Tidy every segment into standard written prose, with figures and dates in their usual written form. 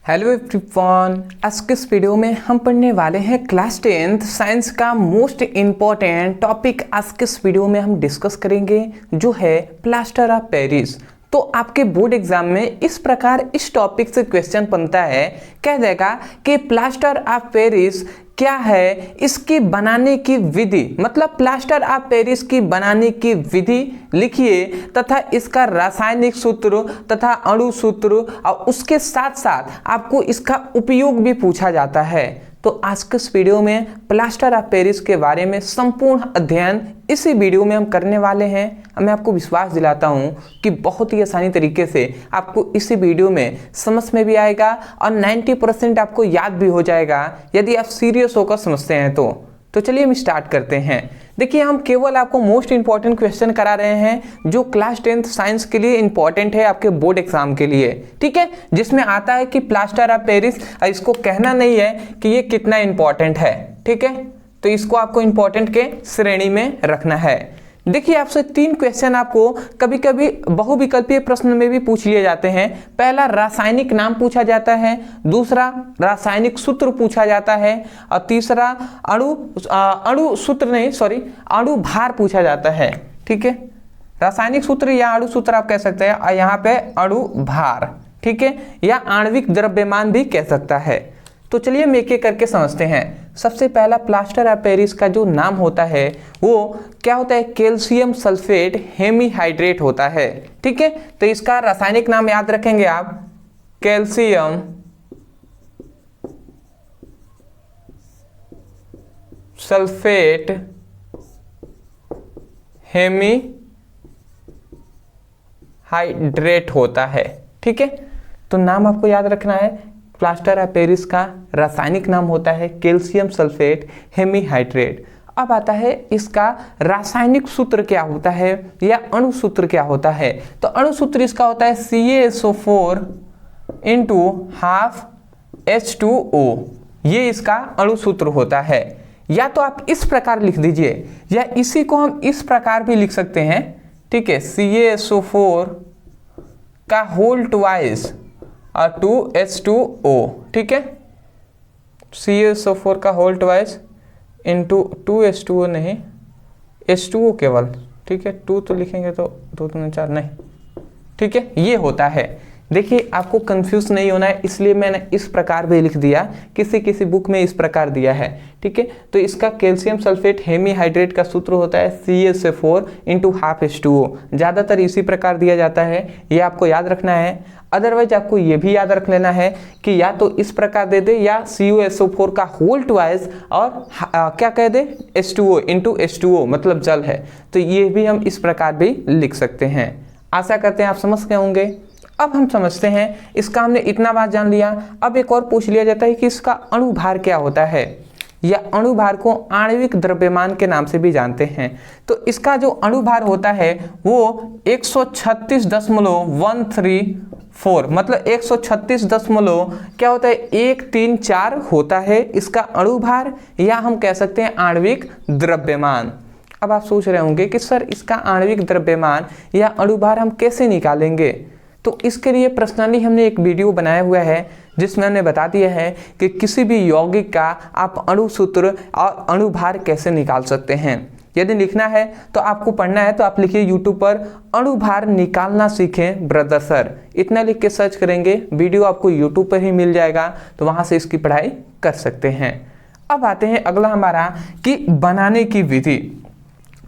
Hello everyone, आज के इस वीडियो में हम पढ़ने वाले हैं क्लास 10th साइंस का मोस्ट इम्पॉर्टेंट टॉपिक। आज के इस वीडियो में हम डिस्कस करेंगे जो है प्लास्टर ऑफ पेरिस। तो आपके बोर्ड एग्जाम में इस प्रकार इस टॉपिक से क्वेश्चन बनता है, कह देगा कि प्लास्टर ऑफ पेरिस क्या है, इसकी बनाने की विधि, मतलब प्लास्टर ऑफ पेरिस की बनाने की विधि लिखिए तथा इसका रासायनिक सूत्र तथा अणु सूत्र और उसके साथ साथ आपको इसका उपयोग भी पूछा जाता है। तो आज के इस वीडियो में प्लास्टर ऑफ पेरिस के बारे में संपूर्ण अध्ययन इसी वीडियो में हम करने वाले हैं। मैं आपको विश्वास दिलाता हूं कि बहुत ही आसानी तरीके से आपको इसी वीडियो में समझ में भी आएगा और 90% आपको याद भी हो जाएगा यदि आप सीरियस होकर समझते हैं तो चलिए हम स्टार्ट करते हैं। देखिए, हम केवल आपको मोस्ट इंपॉर्टेंट क्वेश्चन करा रहे हैं जो क्लास 10th साइंस के लिए इंपॉर्टेंट है आपके बोर्ड एग्जाम के लिए, ठीक है, जिसमें आता है कि प्लास्टर ऑफ पेरिस। इसको कहना नहीं है कि ये कितना इंपॉर्टेंट है, ठीक है, तो इसको आपको इंपॉर्टेंट के श्रेणी में रखना है। देखिए, आपसे 3 क्वेश्चन आपको कभी कभी बहुविकल्पीय प्रश्न में भी पूछ लिए जाते हैं। पहला रासायनिक नाम पूछा जाता है, दूसरा रासायनिक सूत्र पूछा जाता है और तीसरा अणु भार पूछा जाता है, ठीक है। रासायनिक सूत्र या अणु सूत्र आप कह सकते हैं और यहाँ पे अणु भार, ठीक है, या आणविक द्रव्यमान भी कह सकता है। तो चलिए हम एक एक करके समझते हैं। सबसे पहला प्लास्टर ऑफ पेरिस का जो नाम होता है वो क्या होता है, कैल्शियम सल्फेट हेमीहाइड्रेट होता है, ठीक है। तो इसका रासायनिक नाम याद रखेंगे आप, कैल्शियम सल्फेट हेमीहाइड्रेट होता है, ठीक है। तो नाम आपको याद रखना है। प्लास्टर ऑफ पेरिस का रासायनिक नाम होता है कैल्शियम सल्फेट हेमीहाइड्रेट। अब आता है इसका रासायनिक सूत्र क्या होता है या अणु सूत्र क्या होता है। तो अणु सूत्र इसका होता है CaSO4 इंटू हाफ H2O। ये इसका अणु सूत्र होता है। या तो आप इस प्रकार लिख दीजिए या इसी को हम इस प्रकार भी लिख सकते हैं, ठीक है, CaSO4 का होल ट्वाइस और 2H2O, ठीक है, CaSO4 का होल ट्वाइस इंटू 2H2O नहीं, H2O केवल, ठीक है, 2 तो लिखेंगे तो 2 2 4 नहीं, ठीक है, ये होता है। देखिए, आपको कंफ्यूज नहीं होना है इसलिए मैंने इस प्रकार भी लिख दिया, किसी किसी बुक में इस प्रकार दिया है, ठीक है। तो इसका कैल्शियम सल्फेट हेमीहाइड्रेट का सूत्र होता है CaSO4 इंटू हाफ H2O। ज़्यादातर इसी प्रकार दिया जाता है, ये आपको याद रखना है। अदरवाइज आपको ये भी याद रख लेना है कि या तो इस प्रकार दे दे या CuSO4 का होल ट्वाइस और क्या कह दे H2O इंटू H2O मतलब जल है, तो ये भी हम इस प्रकार भी लिख सकते हैं। आशा करते हैं आप समझ गए होंगे। अब हम समझते हैं, इसका हमने इतना बात जान लिया। अब एक और पूछ लिया जाता है कि इसका अणु भार क्या होता है, या अणु भार को आणविक द्रव्यमान के नाम से भी जानते हैं। तो इसका जो अणु भार होता है वो 136.134 मतलब 136 क्या होता है 134 होता है इसका अणु भार, या हम कह सकते हैं आणविक द्रव्यमान। अब आप सोच रहे होंगे कि सर इसका आणविक द्रव्यमान या अणु भार हम कैसे निकालेंगे। तो इसके लिए पर्सनली हमने एक वीडियो बनाया हुआ है जिसमें हमने बता दिया है कि किसी भी यौगिक का आप अणु सूत्र और अणु भार कैसे निकाल सकते हैं। यदि लिखना है तो आपको पढ़ना है तो आप लिखिए यूट्यूब पर अणु भार निकालना सीखें ब्रदर सर, इतना लिख के सर्च करेंगे, वीडियो आपको यूट्यूब पर ही मिल जाएगा, तो वहाँ से इसकी पढ़ाई कर सकते हैं। अब आते हैं अगला हमारा कि बनाने की विधि,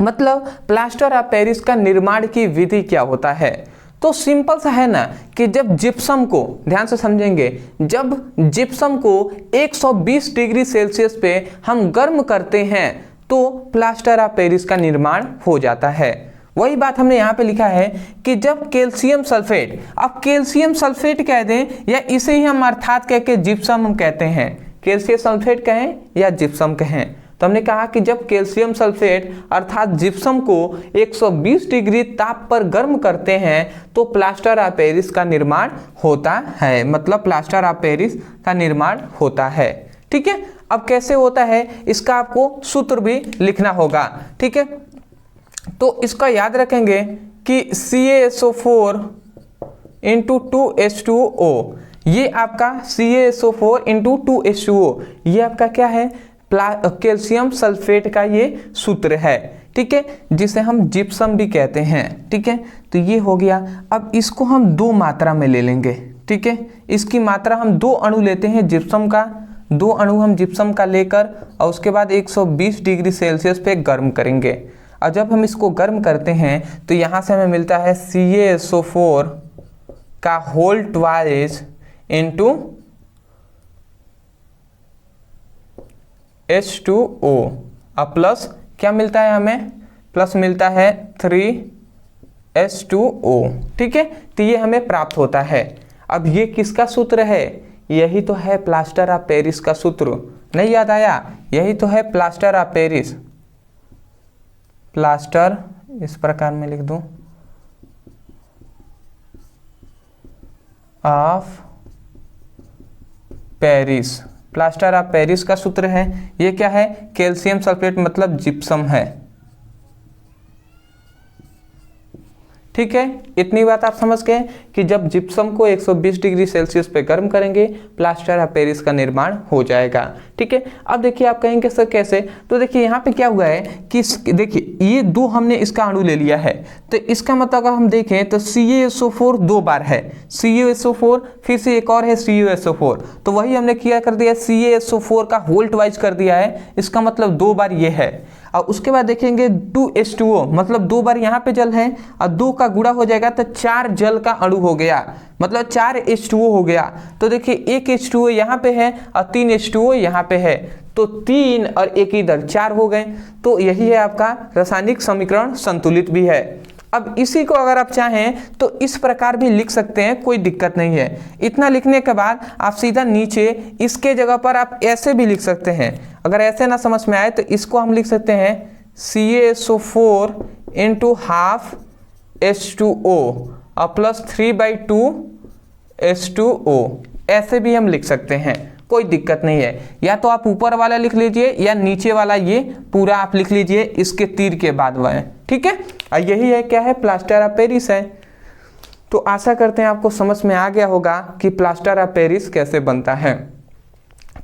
मतलब प्लास्टर ऑफ पेरिस का निर्माण की विधि क्या होता है। तो सिंपल सा है ना कि जब जिप्सम को, ध्यान से समझेंगे, जब जिप्सम को 120 डिग्री सेल्सियस पे हम गर्म करते हैं तो प्लास्टर ऑफ पेरिस का निर्माण हो जाता है। वही बात हमने यहाँ पे लिखा है कि जब कैल्शियम सल्फेट, अब कैल्शियम सल्फेट कह दें या इसे ही हम अर्थात कह के जिप्सम हम कहते हैं, कैल्शियम सल्फेट कहें या जिप्सम कहें, तो हमने कहा कि जब कैल्शियम सल्फेट अर्थात जिप्सम को 120 डिग्री ताप पर गर्म करते हैं तो प्लास्टर ऑफ पेरिस का निर्माण होता है, मतलब प्लास्टर ऑफ पेरिस का निर्माण होता है, ठीक है। अब कैसे होता है इसका आपको सूत्र भी लिखना होगा, ठीक है। तो इसका याद रखेंगे कि CaSO4 इंटू 2H2O ये आपका CaSO4 इंटू 2H2O, ये आपका क्या है, कैल्शियम सल्फेट का ये सूत्र है, ठीक है, जिसे हम जिप्सम भी कहते हैं, ठीक है। तो ये हो गया। अब इसको हम 2 मात्रा में ले लेंगे, ठीक है। इसकी मात्रा हम 2 अणु लेते हैं जिप्सम का, 2 अणु हम जिप्सम का लेकर और उसके बाद 120 डिग्री सेल्सियस पे गर्म करेंगे। और जब हम इसको गर्म करते हैं तो यहाँ से हमें मिलता है CaSO4 का होल ट्वाइस इंटू H2O, अब प्लस क्या मिलता है हमें, प्लस मिलता है 3H2O, ठीक है। तो ये हमें प्राप्त होता है। अब ये किसका सूत्र है, यही तो है प्लास्टर ऑफ पेरिस का सूत्र, नहीं याद आया, यही तो है प्लास्टर ऑफ पेरिस। प्लास्टर इस प्रकार में लिख दूं, of Paris, plaster of Paris का सूत्र है। ये क्या है, कैल्शियम सल्फेट मतलब जिप्सम है, ठीक है। इतनी बात आप समझ गए कि जब जिप्सम को 120 डिग्री सेल्सियस पे गर्म करेंगे प्लास्टर ऑफ पेरिस का निर्माण हो जाएगा, ठीक है। अब देखिए आप कहेंगे सर कैसे, तो देखिए यहाँ पे क्या हुआ है कि देखिए ये 2 हमने इसका अणु ले लिया है, तो इसका मतलब अगर हम देखें तो CaSO4 2 बार है, CaSO4 फिर से एक और है CaSO4, तो वही हमने क्या कर दिया, CaSO4 का होल ट्वाइस कर दिया है, इसका मतलब 2 बार ये है। और उसके बाद देखेंगे 2H2O मतलब 2 बार यहाँ पे जल है और 2 का गुणा हो जाएगा तो 4 जल का अणु हो गया, मतलब 4 H2O हो गया। तो देखिए 1 H2O यहाँ पे है और 3 H2O यहाँ पे है, तो 3 और 1 इधर 4 हो गए। तो यही है आपका रासायनिक समीकरण, संतुलित भी है। अब इसी को अगर आप चाहें तो इस प्रकार भी लिख सकते हैं, कोई दिक्कत नहीं है। इतना लिखने के बाद आप सीधा नीचे इसके जगह पर आप ऐसे भी लिख सकते हैं। अगर ऐसे ना समझ में आए तो इसको हम लिख सकते हैं CaSO4 इंटू हाफ H2O और प्लस 3/2 H2O, ऐसे भी हम लिख सकते हैं, कोई दिक्कत नहीं है। या तो आप ऊपर वाला लिख लीजिए या नीचे वाला ये पूरा आप लिख लीजिए इसके तीर के बाद वह, ठीक है। और यही है क्या है, प्लास्टर ऑफ पेरिस है। तो आशा करते हैं आपको समझ में आ गया होगा कि प्लास्टर ऑफ पेरिस कैसे बनता है,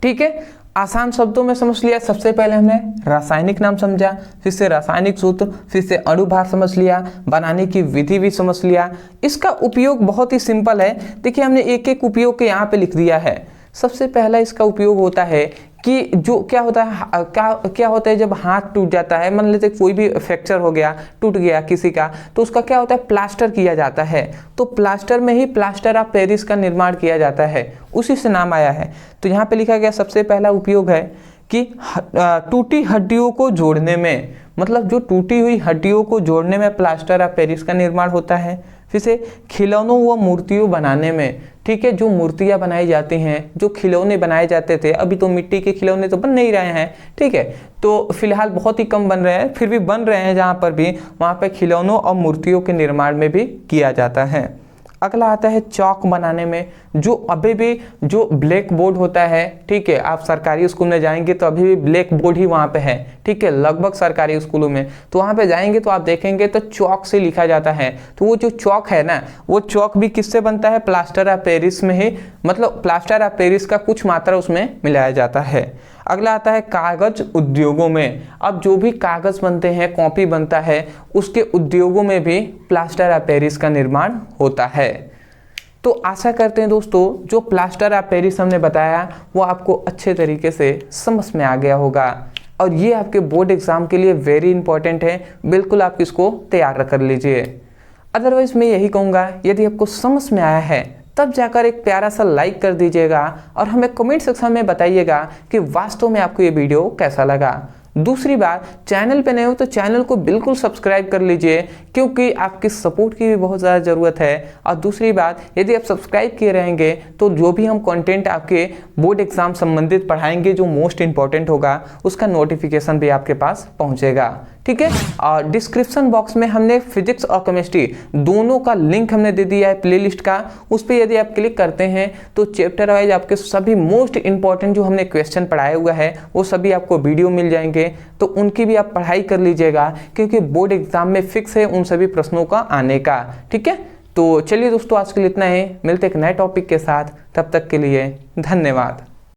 ठीक है। आसान शब्दों में समझ लिया। सबसे पहले हमने रासायनिक नाम समझा, फिर से रासायनिक सूत्र, फिर से अणु भार समझ लिया, बनाने की विधि भी समझ लिया। इसका उपयोग बहुत ही सिंपल है। देखिए हमने एक एक उपयोग के यहाँ पे लिख दिया है। सबसे पहला इसका उपयोग होता है कि जो क्या होता है, क्या होता है जब हाथ टूट जाता है, मान लेते कोई भी फ्रैक्चर हो गया, टूट गया किसी का, तो उसका क्या होता है, प्लास्टर किया जाता है। तो प्लास्टर में ही प्लास्टर ऑफ पेरिस का निर्माण किया जाता है, उसी से नाम आया है। तो यहाँ पे लिखा गया सबसे पहला उपयोग है कि टूटी हड्डियों को जोड़ने में, मतलब जो टूटी हुई हड्डियों को जोड़ने में प्लास्टर ऑफ पेरिस का निर्माण होता है। फिर से खिलौनों व मूर्तियों बनाने में, ठीक है, जो मूर्तियां बनाई जाती हैं, जो खिलौने बनाए जाते थे, अभी तो मिट्टी के खिलौने तो बन नहीं रहे हैं, ठीक है, तो फिलहाल बहुत ही कम बन रहे हैं, फिर भी बन रहे हैं जहाँ पर भी, वहाँ पे खिलौनों और मूर्तियों के निर्माण में भी किया जाता है। अगला आता है चौक बनाने में, जो अभी भी जो ब्लैक बोर्ड होता है, ठीक है, आप सरकारी स्कूल में जाएंगे तो अभी भी ब्लैक बोर्ड ही वहाँ पे है, ठीक है, लगभग सरकारी स्कूलों में, तो वहाँ पे जाएंगे तो आप देखेंगे तो चौक से लिखा जाता है। तो वो जो चौक है ना, वो चौक भी किससे बनता है, प्लास्टर ऑफ पेरिस में ही, मतलब प्लास्टर ऑफ पेरिस का कुछ मात्रा उसमें मिलाया जाता है। अगला आता है कागज उद्योगों में। अब जो भी कागज बनते हैं, कॉपी बनता है, उसके उद्योगों में भी प्लास्टर ऑफ पेरिस का निर्माण होता है। तो आशा करते हैं दोस्तों जो प्लास्टर ऑफ पेरिस हमने बताया वो आपको अच्छे तरीके से समझ में आ गया होगा, और ये आपके बोर्ड एग्जाम के लिए वेरी इंपॉर्टेंट है। बिल्कुल आप इसको तैयार कर लीजिए। अदरवाइज मैं यही कहूँगा, यदि आपको समझ में आया है तब जाकर एक प्यारा सा लाइक कर दीजिएगा और हमें कमेंट सेक्शन में बताइएगा कि वास्तव में आपको ये वीडियो कैसा लगा। दूसरी बात, चैनल पे नए हो तो चैनल को बिल्कुल सब्सक्राइब कर लीजिए, क्योंकि आपकी सपोर्ट की भी बहुत ज़्यादा ज़रूरत है। और दूसरी बात, यदि आप सब्सक्राइब किए रहेंगे तो जो भी हम कंटेंट आपके बोर्ड एग्जाम संबंधित पढ़ाएंगे, जो मोस्ट इंपॉर्टेंट होगा, उसका नोटिफिकेशन भी आपके पास पहुंचेगा, ठीक है। और डिस्क्रिप्शन बॉक्स में हमने फिजिक्स और केमिस्ट्री दोनों का लिंक हमने दे दिया है प्लेलिस्ट का। उस पर यदि आप क्लिक करते हैं तो चैप्टर वाइज आपके सभी मोस्ट इंपॉर्टेंट जो हमने क्वेश्चन पढ़ाया हुआ है वो सभी आपको वीडियो मिल जाएंगे, तो उनकी भी आप पढ़ाई कर लीजिएगा, क्योंकि बोर्ड एग्जाम में फिक्स है उन सभी प्रश्नों का आने का, ठीक है। तो चलिए दोस्तों, आज के लिए इतना है। मिलते एक नए टॉपिक के साथ, तब तक के लिए धन्यवाद।